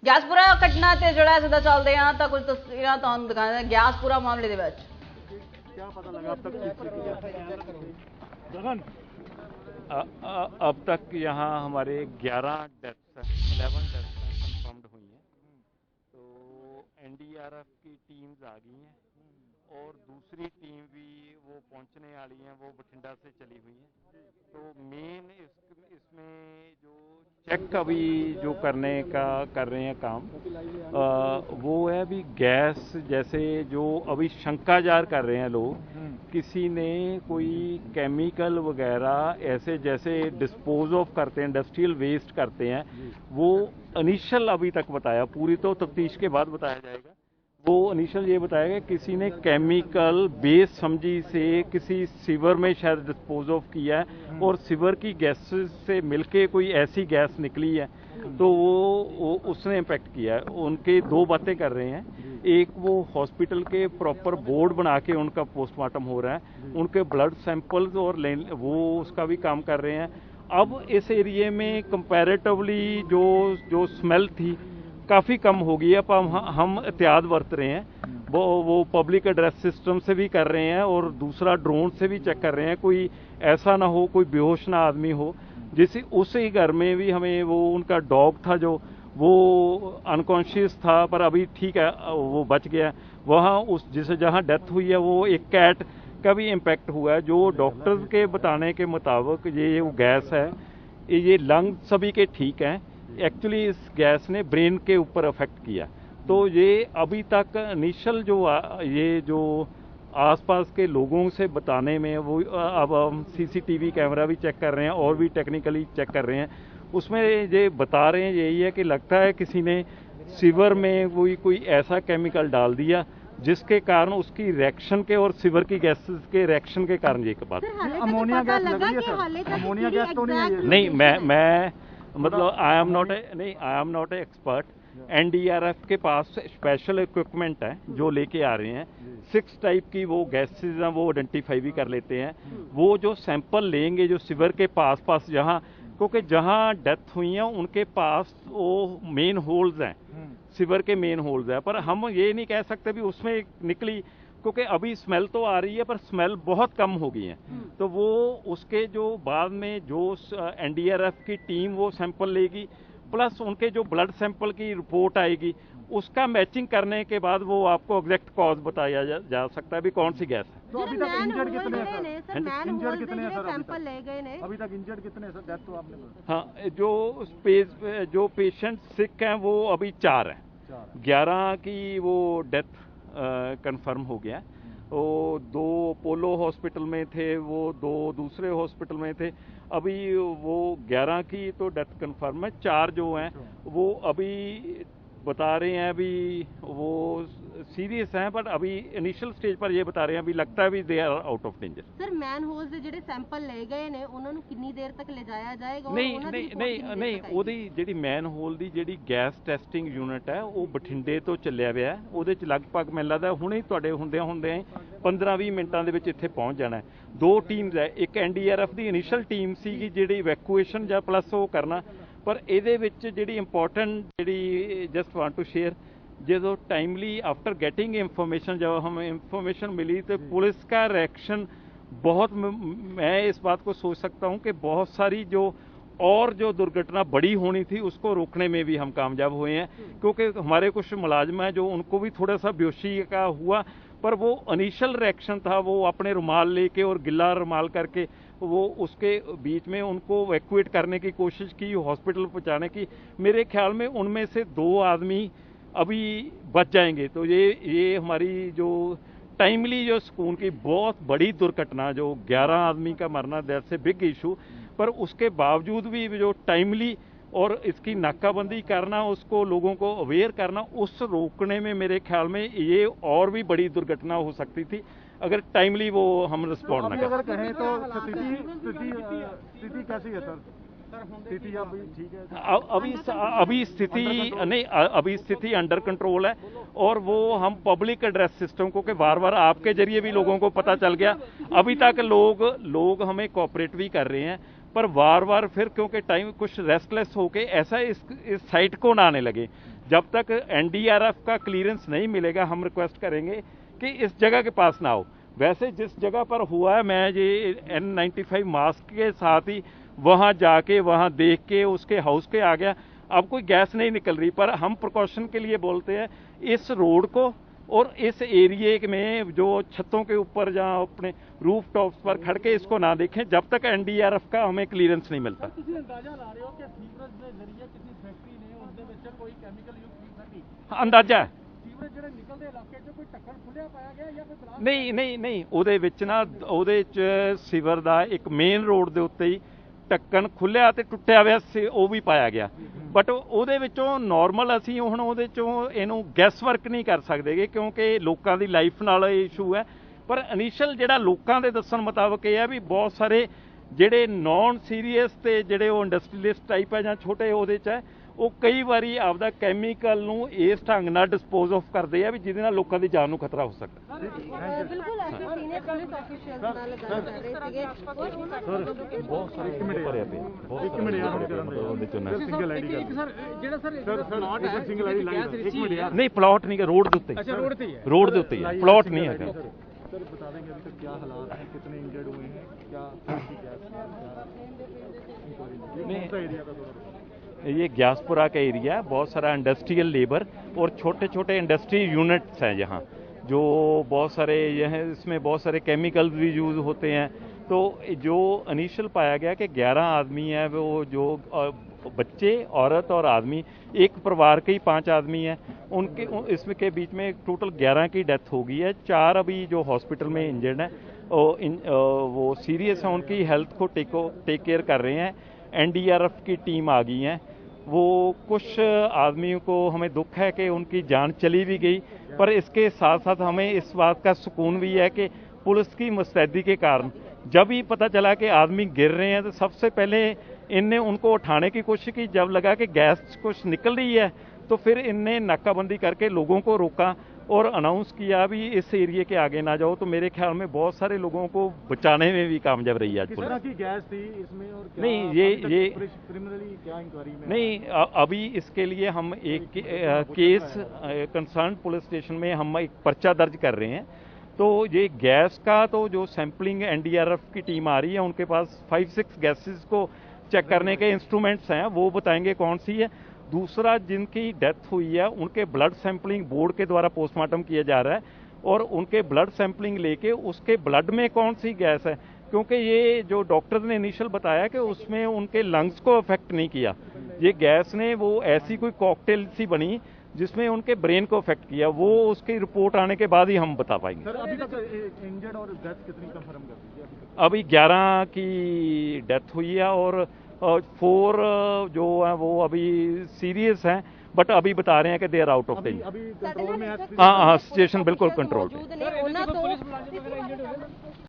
ਗਿਆਸਪੁਰਾ ਘਟਨਾ ਤੇ ਜਿਹੜਾ ਸਿੱਧਾ ਚੱਲਦੇ ਆ ਤਾਂ ਕੁਝ ਤਸਵੀਰਾਂ ਤੁਹਾਨੂੰ ਦਿਖਾਉਂਦੇ ਹਾਂ ਗਿਆਸਪੁਰਾ ਮਾਮਲੇ ਦੇ ਵਿੱਚ। क्या पता लगा अब तक गगन अब तक यहाँ हमारे 11 डेथ्स 11 डेथ्स कंफर्म्ड हुई हैं। तो एनडीआरएफ की टीम्स आ गई हैं और दूसरी टीम भी वो पहुंचने वाली हैं, वो बठिंडा से चली हुई हैं। तो मेन इसमें जो चेक अभी जो करने का कर रहे हैं काम वो है अभी गैस, जैसे जो अभी शंका जार कर रहे हैं लोग, किसी ने कोई केमिकल वगैरह ऐसे जैसे डिस्पोज ऑफ करते हैं, इंडस्ट्रियल वेस्ट करते हैं, वो इनिशियल अभी तक बताया, पूरी तो तफ्तीश के बाद बताया जाएगा। वो इनिशियल ये बताया गया किसी ने केमिकल बेस समझी से किसी सीवर में शायद डिस्पोज ऑफ किया है और सीवर की गैस से मिलके कोई ऐसी गैस निकली है तो वो उसने इम्पैक्ट किया है। उनके दो बातें कर रहे हैं, एक वो हॉस्पिटल के प्रॉपर बोर्ड बना के उनका पोस्टमार्टम हो रहा है, उनके ब्लड सैंपल्स और वो उसका भी काम कर रहे हैं। अब इस एरिए में कंपैरेटिवली जो स्मेल थी काफ़ी कम हो गई है। अब हम एहतियात बरत रहे हैं, वो पब्लिक एड्रेस सिस्टम से भी कर रहे हैं और दूसरा ड्रोन से भी चेक कर रहे हैं, कोई ऐसा ना हो कोई बेहोश ना आदमी हो। जिस उसी घर में भी हमें वो उनका डॉग था जो वो अनकॉन्शियस था पर अभी ठीक है, वो बच गया। वहाँ जिसे जहाँ डेथ हुई है वो एक कैट का भी इम्पैक्ट हुआ है। जो डॉक्टर्स के बताने के मुताबिक ये वो गैस है, ये लंग सभी के ठीक हैं, एक्चुअली इस गैस ने ब्रेन के ऊपर अफेक्ट किया। तो ये अभी तक इनिशियल ये जो आसपास के लोगों से बताने में वो अब हम सीसीटीवी कैमरा भी चेक कर रहे हैं और भी टेक्निकली चेक कर रहे हैं। उसमें ये बता रहे हैं यही है कि लगता है किसी ने सीवर में कोई ऐसा केमिकल डाल दिया जिसके कारण उसकी रिएक्शन के और सीवर की गैसेस के रिएक्शन के कारण ये बात। अमोनिया गैस लग रही है सर, अमोनिया गैस तो नहीं है? नहीं, मैं मतलब I am not a expert. NDRF के पास स्पेशल इक्विपमेंट है जो लेके आ रहे हैं, 6 टाइप की वो गैसेज हैं, वो आइडेंटिफाई भी कर लेते हैं। वो जो सैंपल लेंगे जो सीवर के पास जहाँ, क्योंकि जहाँ डेथ हुई है उनके पास वो मेन होल्स हैं, सीवर के मेन होल्स हैं, पर हम ये नहीं कह सकते भी उसमें निकली, क्योंकि अभी स्मेल तो आ रही है पर स्मेल बहुत कम हो गई है। तो वो उसके जो बाद में जो एनडीआरएफ की टीम वो सैंपल लेगी, प्लस उनके जो ब्लड सैंपल की रिपोर्ट आएगी, उसका मैचिंग करने के बाद वो आपको एग्जैक्ट कॉज बताया जा सकता है भी कौन सी गैस है। तो अभी तक इंजर्ड कितने हैं सर? इंजर्ड कितने हैं सर? सैंपल ले गए ने अभी तक इंजर्ड कितने हैं सर? डेथ तो आपने बोला। हाँ, जो पेशेंट सिक हैं वो अभी 4 हैं, 11 की वो डेथ कंफर्म हो गया। वो 2 अपोलो हॉस्पिटल में थे, वो 2 दूसरे हॉस्पिटल में थे। अभी वो 11 की तो डेथ कंफर्म है, 4 जो हैं वो अभी बता रहे हैं अभी वो सीरियस हैं, बट अभी इनिशियल स्टेज पर ये बता रहे हैं अभी लगता है भी they are out of danger. Sir manhole ਦੇ ਜਿਹੜੇ ਸੈਂਪਲ ਲਏ ਗਏ ਨੇ ਉਹਨਾਂ ਨੂੰ ਕਿੰਨੀ ਦੇਰ ਤੱਕ ਲੈ ਜਾਇਆ ਜਾਏਗਾ? ਨਹੀਂ ਉਹਦੀ ਜਿਹੜੀ ਮੈਨ ਹੋਲ ਦੀ ਜਿਹੜੀ ਗੈਸ ਟੈਸਟਿੰਗ ਯੂਨਿਟ ਹੈ ਉਹ ਬਠਿੰਡੇ ਤੋਂ ਚੱਲਿਆ ਪਿਆ, ਉਹਦੇ ਚ ਲਗਭਗ ਮੈਨੂੰ ਲੱਗਦਾ ਹੁਣੇ ਹੀ ਤੁਹਾਡੇ ਹੁੰਦੇ 15-20 ਮਿੰਟਾਂ ਦੇ ਵਿੱਚ ਇੱਥੇ ਪਹੁੰਚ ਜਾਣਾ ਹੈ। 2 ਟੀਮਸ ਹੈ, ਇੱਕ ਐਨਡੀਆਰਐਫ ਦੀ ਇਨੀਸ਼ੀਅਲ ਟੀਮ ਸੀਗੀ ਜਿਹੜੀ ਇਵੈਕੂਏਸ਼ਨ ਜਾਂ ਪਲੱਸ ਉਹ ਕਰਨਾ, पर ਇਹਦੇ ਵਿੱਚ ਜਿਹੜੀ ਇੰਪॉर्टेंट ਜਿਹੜੀ जस्ट वांट टू शेयर, जो टाइमली आफ्टर गेटिंग इंफॉर्मेशन जब हमें इंफॉर्मेशन मिली तो पुलिस का रिएक्शन बहुत, मैं इस बात को सोच सकता हूँ कि बहुत सारी जो दुर्घटना बड़ी होनी थी उसको रोकने में भी हम कामयाब हुए हैं, क्योंकि हमारे कुछ मुलाजिम हैं जो उनको भी थोड़ा सा बेहोशी का हुआ, पर वो इनिशियल रिएक्शन था, वो अपने रुमाल लेके और गिला रुमाल करके वो उसके बीच में उनको इवैक्यूएट करने की कोशिश की, हॉस्पिटल पहुंचाने की। मेरे ख्याल में उनमें से 2 आदमी अभी बच जाएंगे। तो ये हमारी जो टाइमली जो सुकून की बहुत बड़ी दुर्घटना, जो 11 आदमी का मरना, दैट्स ए बिग इशू, पर उसके बावजूद भी जो टाइमली और इसकी नाकाबंदी करना, उसको लोगों को अवेयर करना, उस रोकने में मेरे ख्याल में ये और भी बड़ी दुर्घटना हो सकती थी अगर टाइमली वो हम रिस्पॉन्ड न करें। अगर कहें तो स्थिति कैसी है सर? स्थिति अभी ठीक है? अभी स्थिति अंडर कंट्रोल है और वो हम पब्लिक एड्रेस सिस्टम को कि बार आपके जरिए भी लोगों को पता चल गया। अभी तक लोग हमें कोऑपरेट भी कर रहे हैं, पर बार फिर क्योंकि टाइम कुछ रेस्टलेस होके ऐसा इस साइट को ना आने लगे, जब तक एनडीआरएफ का क्लियरेंस नहीं मिलेगा हम रिक्वेस्ट करेंगे कि इस जगह के पास ना हो। वैसे जिस जगह पर हुआ है, मैं ये N95 मास्क के साथ ही वहाँ जाके वहाँ देख के उसके हाउस के आ गया। अब कोई गैस नहीं निकल रही, पर हम प्रिकॉशन के लिए बोलते हैं इस रोड को और इस एरिए में जो छतों के ऊपर जहाँ अपने रूफ टॉप्स पर खड़ के इसको ना देखें जब तक एनडीआरएफ का हमें क्लियरेंस नहीं मिलता। ਤੁਸੀਂ ਅੰਦਾਜ਼ਾ ਲਾ ਰਹੇ ਹੋ ਕਿ ਸੀਵਰੇਜ ਦੇ ਜ਼ਰੀਏ ਕਿਸੇ ਫੈਕਟਰੀ ਨੇ ਉਸ ਦੇ ਵਿੱਚ ਕੋਈ ਕੈਮੀਕਲ ਯੂਜ਼ ਕੀਤਾ ਨਹੀਂ? ਅੰਦਾਜ਼ਾ ਹੈ। ਸੀਵਰੇਜ ਜਿਹੜੇ ਨਿਕਲਦੇ ਇਲਾਕੇ 'ਚ ਕੋਈ ਢੱਕਣ ਖੁੱਲਿਆ ਪਾਇਆ ਗਿਆ ਜਾਂ ਕੋਈ ਬਲਾਸਟ? ਨਹੀਂ ਉਹਦੇ ਵਿੱਚ ਨਾ ਉਹਦੇ 'ਚ ਸੀਵਰ ਦਾ ਇੱਕ ਮੇਨ ਰੋਡ ਦੇ ਉੱਤੇ ਹੀ ਢੱਕਣ ਖੁੱਲਿਆ ਤੇ ਟੁੱਟਿਆ ਹੋਇਆ ਸੀ, ਉਹ ਵੀ ਪਾਇਆ ਗਿਆ। ਬਟ ਉਹਦੇ ਵਿੱਚੋਂ ਨਾਰਮਲ ਅਸੀਂ ਹੁਣ ਉਹਦੇ ਚੋਂ ਇਹਨੂੰ ਗੈਸ ਵਰਕ ਨਹੀਂ ਕਰ ਸਕਦੇਗੇ ਕਿਉਂਕਿ ਲੋਕਾਂ ਦੀ ਲਾਈਫ ਨਾਲ ਇਸ਼ੂ ਹੈ। ਪਰ ਇਨੀਸ਼ੀਅਲ ਜਿਹੜਾ ਲੋਕਾਂ ਦੇ ਦੱਸਣ ਮੁਤਾਬਕ ਇਹ ਹੈ ਵੀ ਬਹੁਤ ਸਾਰੇ ਜਿਹੜੇ ਨੌਨ ਸੀਰੀਅਸ ਤੇ ਜਿਹੜੇ ਉਹ ਇੰਡਸਟਰੀਅਲਿਸਟ ਟਾਈਪ ਹੈ ਜਾਂ ਛੋਟੇ ਉਹਦੇ 'ਚ ਹੈ, ਉਹ ਕਈ ਵਾਰੀ ਆਪਦਾ ਕੈਮੀਕਲ ਨੂੰ ਇਸ ਢੰਗ ਨਾਲ ਡਿਸਪੋਜ਼ ਆਫ ਕਰਦੇ ਆ ਵੀ ਜਿਹਦੇ ਨਾਲ ਲੋਕਾਂ ਦੀ ਜਾਨ ਨੂੰ ਖਤਰਾ ਹੋ ਸਕਦਾ। ਬਿਲਕੁਲ ਅਸੀਂ ਸੀਨੀਅਰ ਪੁਲਿਸ ਆਫੀਸ਼ੀਅਲਸ ਨਾਲ ਗੱਲ ਕਰ ਰਹੇ ਸੀਗੇ ਔਰ ਉਹਨਾਂ ਨੇ ਬਹੁਤ ਸਾਰੇ ਭਰਿਆ ਪਿਆ, ਇੱਕ ਮਿੰਟ ਯਾਰ ਹੁਣ ਕਰਨ ਦੇ ਉਹਦੇ ਚੋਂ ਨਾ ਸਿੰਗਲ ਆਈਡੀ ਕਰ ਸਰ ਜਿਹੜਾ ਸਰ ਪਲਾਟ ਹੈ ਸਿੰਗਲ ਆਈਡੀ ਲਾਈਨ ਇੱਕ ਮਿੰਟ ਯਾਰ ਨਹੀਂ ਪਲਾਟ ਨਹੀਂ, ਰੋਡ ਦੇ ਉੱਤੇ। अच्छा रोड पे ही है? रोड के उत्ते ही है, प्लॉट नहीं है। सर बता देंगे अभी तक क्या हालात हैं, कितने इंजर्ड हुए हैं, क्या कौन सा एरिया का थोड़ा? ये ग्यासपुरा का एरिया है, बहुत सारा इंडस्ट्रियल लेबर और छोटे छोटे इंडस्ट्री यूनिट्स हैं यहाँ, जो बहुत सारे यह इसमें बहुत सारे केमिकल्स भी यूज़ होते हैं। तो जो इनिशियल पाया गया कि 11 आदमी है, वो जो बच्चे, औरत और आदमी, एक परिवार के ही 5 आदमी हैं, उनके इसमें के बीच में टोटल 11 की डेथ हो गई है। 4 अभी जो हॉस्पिटल में इंजर्ड हैं वो सीरियस हैं, उनकी हेल्थ को टेक केयर कर रहे हैं। एनडीआरएफ की टीम आ गई है। वो कुछ आदमियों को हमें दुख है कि उनकी जान चली भी गई, पर इसके साथ साथ हमें इस बात का सुकून भी है कि पुलिस की मुस्तैदी के कारण जब ही पता चला कि आदमी गिर रहे हैं तो सबसे पहले इनने उनको उठाने की कोशिश की। जब लगा कि गैस कुछ निकल रही है तो फिर इनने नाकाबंदी करके लोगों को रोका और अनाउंस किया भी इस एरिया के आगे ना जाओ। तो मेरे ख्याल में बहुत सारे लोगों को बचाने में भी कामयाब रही आज किस पुलिस। तरह की गैस थी इसमें और क्या नहीं, ये प्रिलिमिनरी क्या इंक्वायरी में? नहीं, अभी इसके लिए हम एक केस कंसर्न पुलिस स्टेशन में हम एक पर्चा दर्ज कर रहे हैं। तो ये गैस का तो जो सैंपलिंग एनडीआरएफ की टीम आ रही है, उनके पास 5-6 गैसेस को चेक करने के इंस्ट्रूमेंट्स हैं, वो बताएंगे कौन सी है। दूसरा, जिनकी डेथ हुई है उनके ब्लड सैंपलिंग बोर्ड के द्वारा पोस्टमार्टम किया जा रहा है और उनके ब्लड सैंपलिंग लेके उसके ब्लड में कौन सी गैस है, क्योंकि ये जो डॉक्टर ने इनिशियल बताया कि उसमें उनके लंग्स को अफेक्ट नहीं किया, ये गैस ने वो ऐसी कोई कॉकटेल सी बनी जिसमें उनके ब्रेन को अफेक्ट किया। वो उसकी रिपोर्ट आने के बाद ही हम बता पाएंगे। सर अभी तक इंजर्ड और डेथ कितनी कंफर्म कर दीजिए अभी तक? अभी 11 की डेथ हुई है और 4 जो है वो अभी सीरियस हैं, बट अभी बता रहे हैं कि they are out of danger. अभी कंट्रोल में है? हाँ, सिचुएशन बिल्कुल कंट्रोल पे। ਮੌਜੂਦ ਨੇ ਉਹਨਾਂ ਤੋਂ